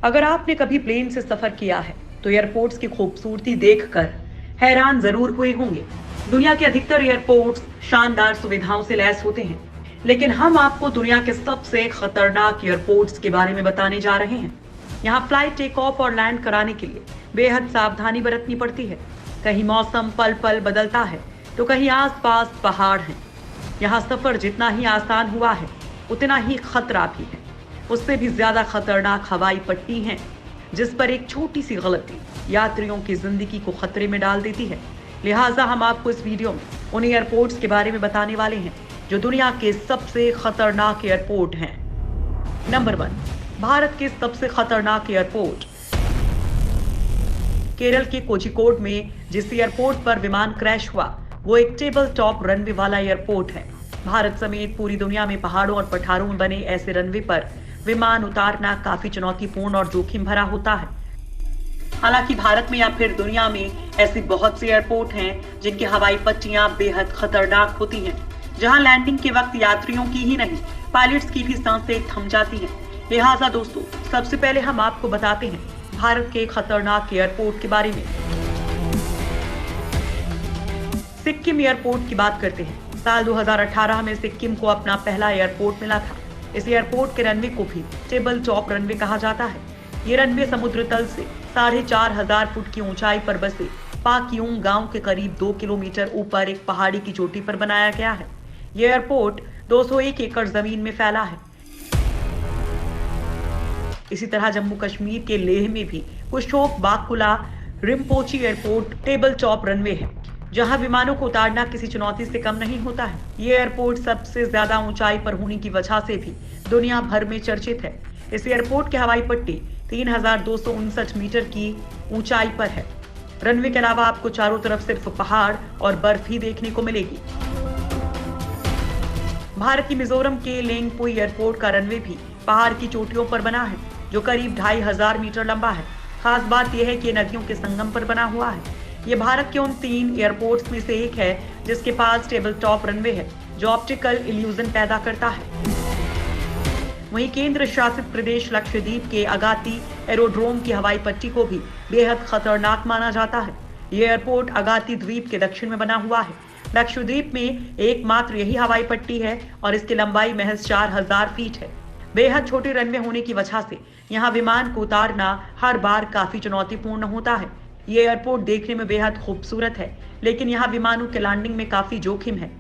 अगर आपने कभी प्लेन से सफर किया है तो एयरपोर्ट्स की खूबसूरती देखकर हैरान जरूर हुए होंगे। दुनिया के अधिकतर एयरपोर्ट्स शानदार सुविधाओं से लैस होते हैं, लेकिन हम आपको दुनिया के सबसे खतरनाक एयरपोर्ट्स के बारे में बताने जा रहे हैं। यहाँ फ्लाइट टेक ऑफ और लैंड कराने के लिए बेहद सावधानी बरतनी पड़ती है। कहीं मौसम पल पल बदलता है तो कहीं आसपास पहाड़ हैं। यहाँ सफर जितना ही आसान हुआ है उतना ही खतरा भी है। उससे भी ज्यादा खतरनाक हवाई पट्टी है, जिस पर एक छोटी सी गलती यात्रियों की जिंदगी को खतरे में डाल देती है। लिहाजा हम आपको इस वीडियो में उन एयरपोर्ट्स के बारे में बताने वाले हैं जो दुनिया के सबसे खतरनाक एयरपोर्ट हैं। नंबर 1, भारत के सबसे खतरनाक एयरपोर्ट। केरल के कोझिकोड में जिस एयरपोर्ट पर विमान क्रैश हुआ वो एक टेबल टॉप रनवे वाला एयरपोर्ट है। भारत समेत पूरी दुनिया में पहाड़ों और पठारों में बने ऐसे रनवे पर विमान उतारना काफी चुनौतीपूर्ण और जोखिम भरा होता है। हालांकि भारत में या फिर दुनिया में ऐसी बहुत से एयरपोर्ट हैं जिनकी हवाई पट्टियां बेहद खतरनाक होती हैं, जहां लैंडिंग के वक्त यात्रियों की ही नहीं पायलट्स की भी सांसें थम जाती हैं। लिहाजा दोस्तों, सबसे पहले हम आपको बताते हैं भारत के खतरनाक एयरपोर्ट के बारे में। सिक्किम एयरपोर्ट की बात करते हैं। साल 2018 में सिक्किम को अपना पहला एयरपोर्ट मिला था। इस एयरपोर्ट के रनवे को भी टेबल टॉप रनवे कहा जाता है। ये रनवे समुद्र तल से 4500 फुट की ऊंचाई पर बसे पाक्योंग गांव के करीब 2 किलोमीटर ऊपर एक पहाड़ी की चोटी पर बनाया गया है। ये एयरपोर्ट 201 एकड़ जमीन में फैला है। इसी तरह जम्मू कश्मीर के लेह में भी Kushok Bakula Rinpoche airport table top runway है, जहां विमानों को उतारना किसी चुनौती से कम नहीं होता है। ये एयरपोर्ट सबसे ज्यादा ऊंचाई पर होने की वजह से भी दुनिया भर में चर्चित है। इस एयरपोर्ट की हवाई पट्टी 3259 मीटर की ऊंचाई पर है। रनवे के अलावा आपको चारों तरफ सिर्फ पहाड़ और बर्फ ही देखने को मिलेगी। भारत की मिजोरम के लेंगपुई एयरपोर्ट का रनवे भी पहाड़ की चोटियों पर बना है, जो करीब 2500 मीटर लंबा है। खास बात यह है कि नदियों के संगम पर बना हुआ है। ये भारत के उन 3 एयरपोर्ट्स में से एक है जिसके पास टेबल टॉप रनवे है, जो ऑप्टिकल इल्यूजन पैदा करता है। वहीं केंद्र शासित प्रदेश लक्षद्वीप के अगाती एरोड्रोम की हवाई पट्टी को भी बेहद खतरनाक माना जाता है। ये एयरपोर्ट अगाती द्वीप के दक्षिण में बना हुआ है। लक्षद्वीप में एकमात्र यही हवाई पट्टी है और इसकी लंबाई महज 4000 फीट है। बेहद छोटे रनवे होने की वजह से यहाँ विमान को उतारना हर बार काफी चुनौतीपूर्ण होता है। ये एयरपोर्ट देखने में बेहद खूबसूरत है, लेकिन यहाँ विमानों के लैंडिंग में काफी जोखिम है।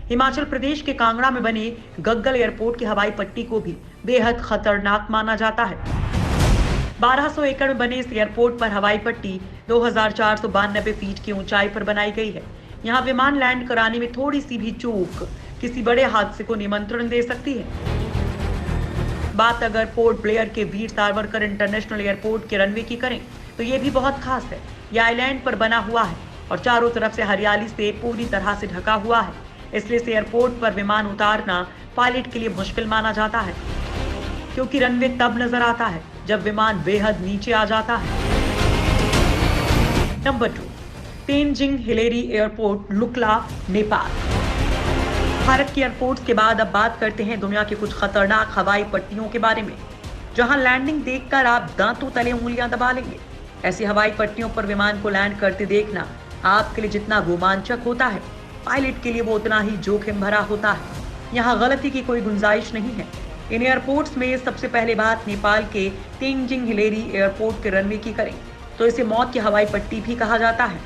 हिमाचल प्रदेश के कांगड़ा में बने गग्गल एयरपोर्ट की हवाई पट्टी को भी बेहद खतरनाक माना जाता है। 1200 एकड़ में बने इस एयरपोर्ट पर हवाई पट्टी 2492 फीट की ऊंचाई पर बनाई गई है। यहाँ विमान लैंड कराने में थोड़ी सी भी चूक किसी बड़े हादसे को निमंत्रण दे सकती है। बात अगर पोर्ट ब्लेयर के वीर सावरकर इंटरनेशनल एयरपोर्ट के रनवे की करें तो ये भी बहुत खास है। यह आइलैंड पर बना हुआ है और चारों तरफ से हरियाली से पूरी तरह से ढका हुआ है, इसलिए इस एयरपोर्ट पर विमान उतारना पायलट के लिए मुश्किल माना जाता है, क्योंकि रनवे तब नजर आता है जब विमान बेहद नीचे आ जाता है। Number 2, Tenzing Hillary airport, Lukla, Nepal. Bharat के एयरपोर्ट्स के बाद अब बात करते हैं दुनिया के कुछ खतरनाक हवाई पट्टियों के बारे में, जहां लैंडिंग देखकर आप दांतों तले उंगलियां दबा लेंगे। ऐसी हवाई पट्टियों पर विमान को लैंड करते देखना आपके लिए जितना रोमांचक होता है, पायलट के लिए वो उतना ही जोखिम भरा होता है। यहाँ गलती की कोई गुंजाइश नहीं है। इन एयरपोर्ट्स में सबसे पहले बात नेपाल के तेनजिंग हिलेरी एयरपोर्ट के रनवे की करें तो इसे मौत की हवाई पट्टी भी कहा जाता है।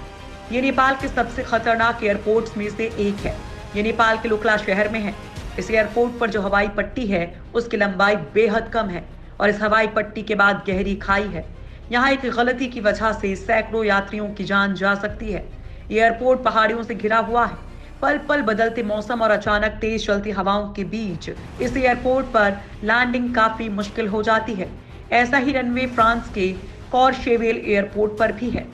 ये नेपाल के सबसे खतरनाक एयरपोर्ट्स में से एक है। ये नेपाल के लुक्ला शहर में है। इस एयरपोर्ट पर जो हवाई पट्टी है उसकी लंबाई बेहद कम है और इस हवाई पट्टी के बाद गहरी खाई है। यहाँ एक गलती की वजह से सैकड़ों यात्रियों की जान जा सकती है। ये एयरपोर्ट पहाड़ियों से घिरा हुआ है। पल पल बदलते मौसम और अचानक तेज चलती हवाओं के बीच इस एयरपोर्ट पर लैंडिंग काफी मुश्किल हो जाती है। ऐसा ही रनवे फ्रांस के कॉर्शेवेल एयरपोर्ट पर भी है।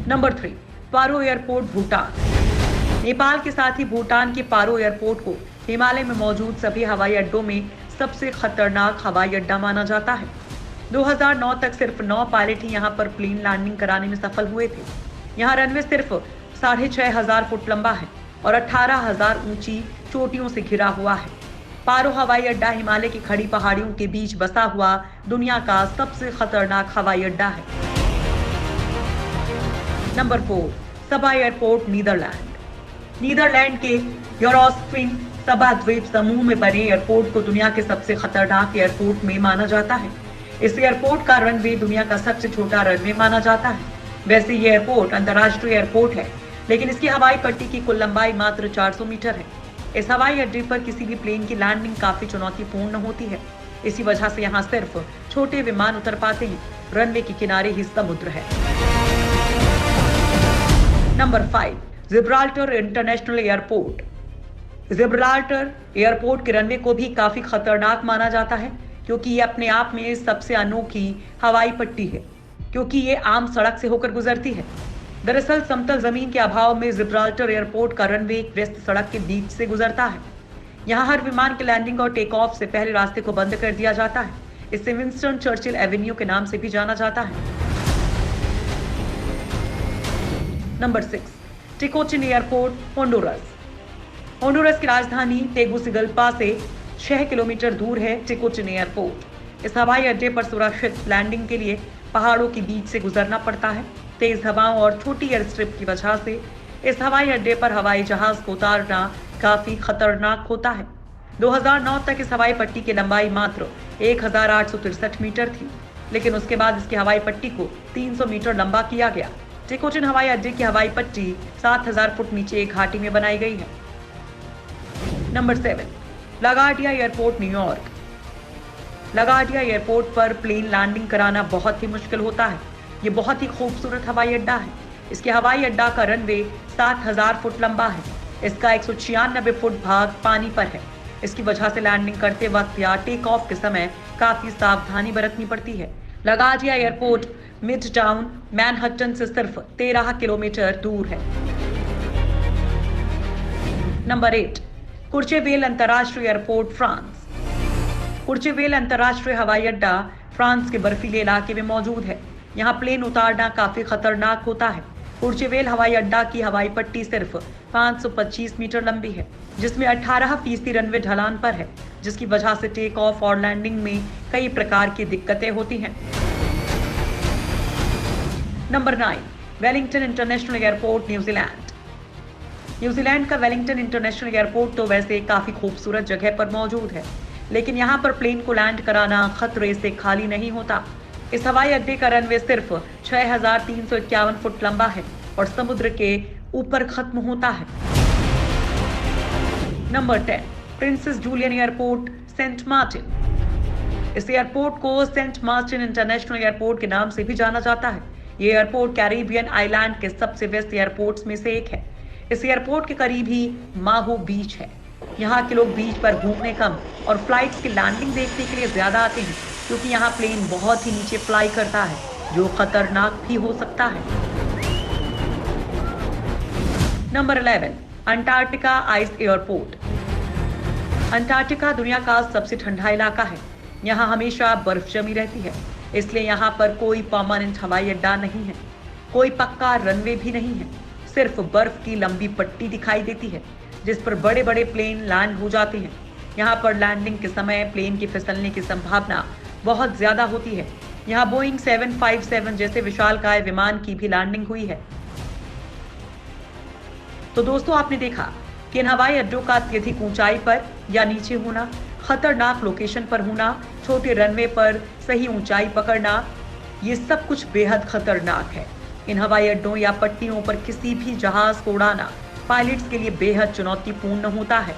नंबर 3, पारो एयरपोर्ट, भूटान। नेपाल के साथ ही भूटान के पारो एयरपोर्ट को हिमालय में मौजूद सभी हवाई अड्डों में सबसे खतरनाक हवाई अड्डा माना जाता है। 2009 तक सिर्फ 9 पायलट ही यहाँ पर प्लेन लैंडिंग कराने में सफल हुए थे। यहाँ रनवे सिर्फ 6500 फुट लंबा है और 18,000 ऊंची चोटियों से घिरा हुआ है। पारो हवाई अड्डा हिमालय की खड़ी पहाड़ियों के बीच बसा हुआ दुनिया का सबसे खतरनाक हवाई अड्डा है। नंबर 4, सबा एयरपोर्ट, नीदरलैंड। नीदरलैंड के यूरोस्फिन सबा द्वीप समूह में बने एयरपोर्ट को दुनिया के सबसे खतरनाक एयरपोर्ट में माना जाता है। इस एयरपोर्ट का रनवे दुनिया का सबसे छोटा रनवे माना जाता है। वैसे ये एयरपोर्ट अंतर्राष्ट्रीय एयरपोर्ट है, लेकिन इसकी हवाई पट्टी की कुल लंबाई मात्र 400 मीटर है। इस हवाई अड्डे पर किसी भी प्लेन की लैंडिंग काफी चुनौतीपूर्ण होती है। इसी वजह से यहाँ सिर्फ छोटे विमान उतर पाते हैं। रनवे के किनारे ही समुद्र है। Number 5, Gibraltar international airport. Gibraltar airport के रनवे को भी काफी खतरनाक माना जाता है, क्योंकि ये अपने आप में सबसे अनोखी हवाई पट्टी है, क्योंकि ये आम सड़क से होकर गुजरती है। दरअसल समतल जमीन के अभाव में जिब्राल्टर एयरपोर्ट का रनवे एक व्यस्त सड़क के बीच से गुजरता है। यहाँ हर विमान के लैंडिंग और टेक ऑफ से पहले रास्ते को बंद कर दिया जाता है। इसे विंस्टन चर्चिल एवेन्यू के नाम से भी जाना जाता है। Number 6, Toncontin airport, Honduras. Honduras की राजधानी टेगुसिगल्पा से 6 किलोमीटर दूर है टिकोचिन एयरपोर्ट। इस हवाई अड्डे पर सुरक्षित लैंडिंग के लिए पहाड़ों के बीच से गुजरना पड़ता है। तेज हवाओं और छोटी एयर स्ट्रिप की वजह से इस हवाई अड्डे पर हवाई जहाज को उतारना काफी खतरनाक होता है। 2009 तक इस हवाई पट्टी की लंबाई मात्र 1863 मीटर थी, लेकिन उसके बाद इसकी हवाई पट्टी को 300 मीटर लंबा किया गया। टिकोचिन हवाई अड्डे की हवाई पट्टी 7000 फुट नीचे एक घाटी में बनाई गई है। Number 7, LaGuardia airport, New York. LaGuardia airport पर प्लेन लैंडिंग कराना बहुत ही मुश्किल होता है। ये बहुत ही खूबसूरत हवाई अड्डा है। इसके हवाई अड्डा का रनवे 7000 फुट लंबा है। इसका 196 फुट भाग पानी पर है। इसकी वजह से लैंडिंग करते वक्त या टेक ऑफ के समय काफी सावधानी बरतनी पड़ती है। LaGuardia airport mid town Manhattan से सिर्फ 13 किलोमीटर दूर है। नंबर 8, कुर्चेवेल अंतर्राष्ट्रीय एयरपोर्ट, फ्रांस। कुर्चेवेल अंतर्राष्ट्रीय हवाई अड्डा फ्रांस के बर्फीले इलाके में मौजूद है। यहाँ प्लेन उतारना काफी खतरनाक होता है। कुर्चेवेल हवाई अड्डा की हवाई पट्टी सिर्फ 525 मीटर लंबी है, जिसमें 18% रनवे ढलान पर है, जिसकी वजह से टेक ऑफ और लैंडिंग में कई प्रकार की दिक्कतें होती हैं। Number 9, Wellington international airport, New Zealand. New Zealand का वेलिंगटन इंटरनेशनल एयरपोर्ट तो वैसे काफी खूबसूरत जगह पर मौजूद है, लेकिन यहाँ पर प्लेन को लैंड कराना खतरे से खाली नहीं होता। इस हवाई अड्डे का रनवे सिर्फ 6351 फुट लंबा है और समुद्र के ऊपर खत्म होता है। Number 10, princess Julian airport, Saint Martin. इस एयरपोर्ट को सेंट मार्टिन इंटरनेशनल एयरपोर्ट के नाम से भी जाना जाता है। ये एयरपोर्ट कैरिबियन आइलैंड के सबसे व्यस्त एयरपोर्ट्स में से एक है। इस एयरपोर्ट के करीब ही माहो बीच है। यहाँ के लोग बीच पर घूमने कम और फ्लाइट्स की लैंडिंग देखने के लिए ज्यादा आते हैं, क्योंकि यहाँ प्लेन बहुत ही नीचे फ्लाई करता है, जो खतरनाक भी हो सकता है। Number 11, Antarctica ice airport. Antarctica दुनिया का सबसे ठंडा इलाका है। यहाँ हमेशा बर्फ जमी रहती है, इसलिए यहाँ पर कोई परमानेंट हवाई अड्डा नहीं है। कोई पक्का रनवे भी नहीं है। सिर्फ बर्फ की लंबी पट्टी दिखाई देती है, जिस पर बड़े बड़े प्लेन लैंड हो जाते हैं। यहाँ पर लैंडिंग के समय प्लेन के फिसलने की संभावना बहुत ज्यादा होती है। यहाँ बोइंग 757 जैसे विशालकाय विमान की भी लैंडिंग हुई है। तो दोस्तों, आपने देखा कि इन हवाई अड्डों का अत्यधिक ऊंचाई पर या नीचे होना, खतरनाक लोकेशन पर होना, छोटे रनवे पर सही ऊंचाई पकड़ना, ये सब कुछ बेहद खतरनाक है। इन हवाई अड्डों या पट्टियों पर किसी भी जहाज को उड़ाना पायलट्स के लिए बेहद चुनौतीपूर्ण होता है।